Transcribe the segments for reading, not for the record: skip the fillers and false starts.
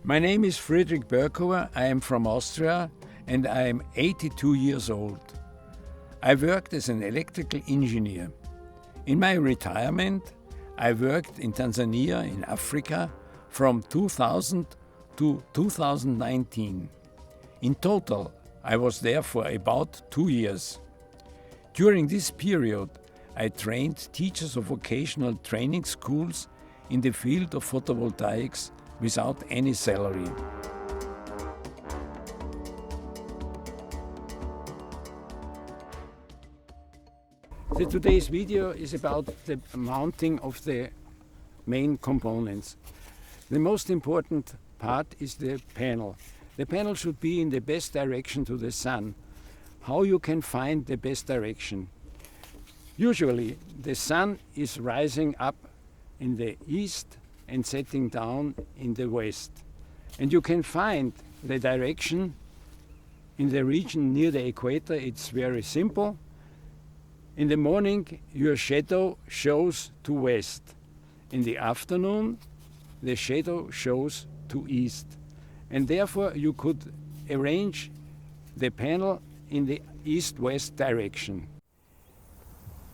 My name is Friedrich Berghuber. I am from Austria and I am 82 years old. I worked as an electrical engineer. In my retirement, I worked in Tanzania in Africa from 2000 to 2019. In total, I was there for about 2 years. During this period, I trained teachers of vocational training schools in the field of photovoltaics without any salary. Today's video is about the mounting of the main components. The most important part is the panel. The panel should be in the best direction to the sun. How you can find the best direction? Usually the sun is rising up in the east and setting down in the west. And you can find the direction in the region near the equator. It's very simple. In the morning, your shadow shows to west. In the afternoon, the shadow shows to east. And therefore, you could arrange the panel in the east-west direction.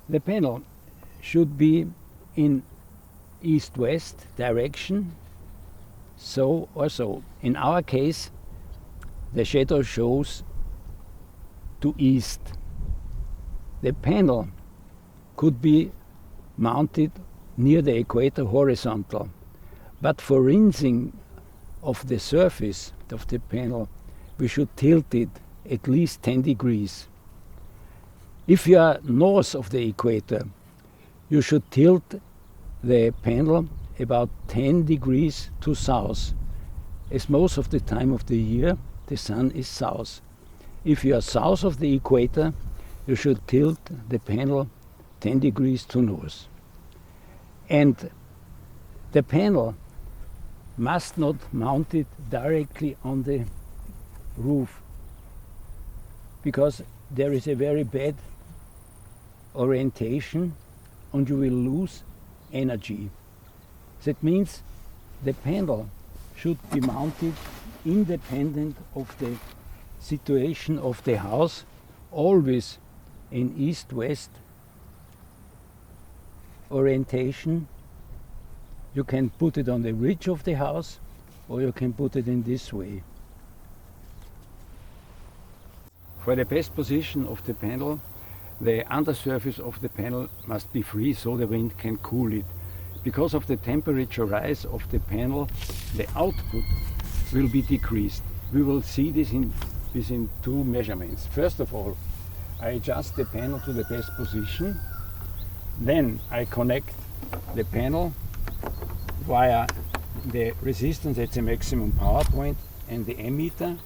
The panel should be in east-west direction, so or so. In our case, the shadow shows to east. The panel could be mounted near the equator horizontal, but for rinsing of the surface of the panel, we should tilt it at least 10 degrees. If you are north of the equator, you should tilt the panel about 10 degrees to south, as most of the time of the year the sun is south. If you are south of the equator, you should tilt the panel 10 degrees to north. And the panel must not mount it directly on the roof, because there is a very bad orientation and you will lose energy. That means the panel should be mounted independent of the situation of the house, always in east-west orientation. You can put it on the ridge of the house or you can put it in this way. For the best position of the panel, the undersurface of the panel must be free so the wind can cool it. Because of the temperature rise of the panel, the output will be decreased. We will see this in two measurements. First of all, I adjust the panel to the best position. Then I connect the panel via the resistance at the maximum power point and the ammeter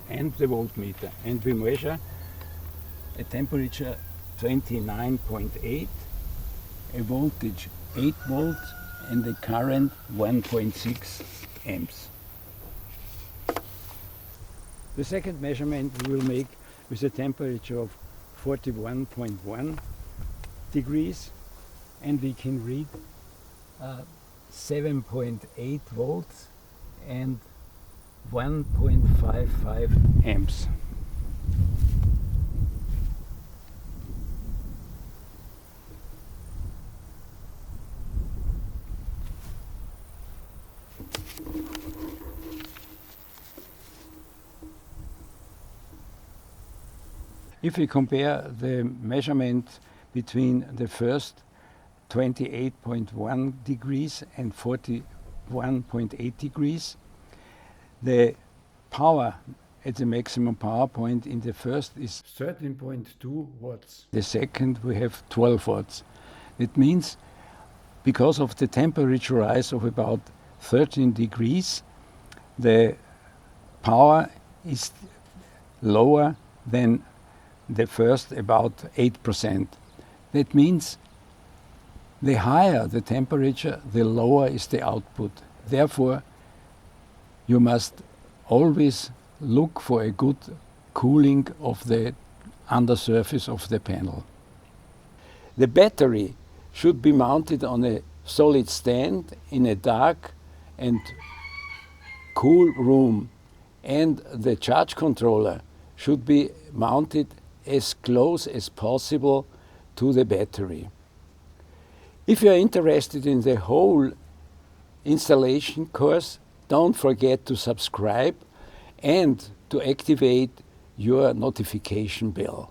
and the voltmeter. And we measure a temperature 29.8, a voltage 8 volts and the current 1.6 amps. The second measurement we will make with a temperature of 41.1 degrees, and we can read 7.8 volts and 1.55 amps. If we compare the measurement between the first 28.1 degrees and 41.8 degrees, the power at the maximum power point in the first is 13.2 watts. The second we have 12 watts. It means because of the temperature rise of about 13 degrees, the power is lower than the first about 8%. That means the higher the temperature, the lower is the output. Therefore, you must always look for a good cooling of the undersurface of the panel. The battery should be mounted on a solid stand in a dark and cool room, and the charge controller should be mounted as close as possible to the battery. If you are interested in the whole installation course, don't forget to subscribe and to activate your notification bell.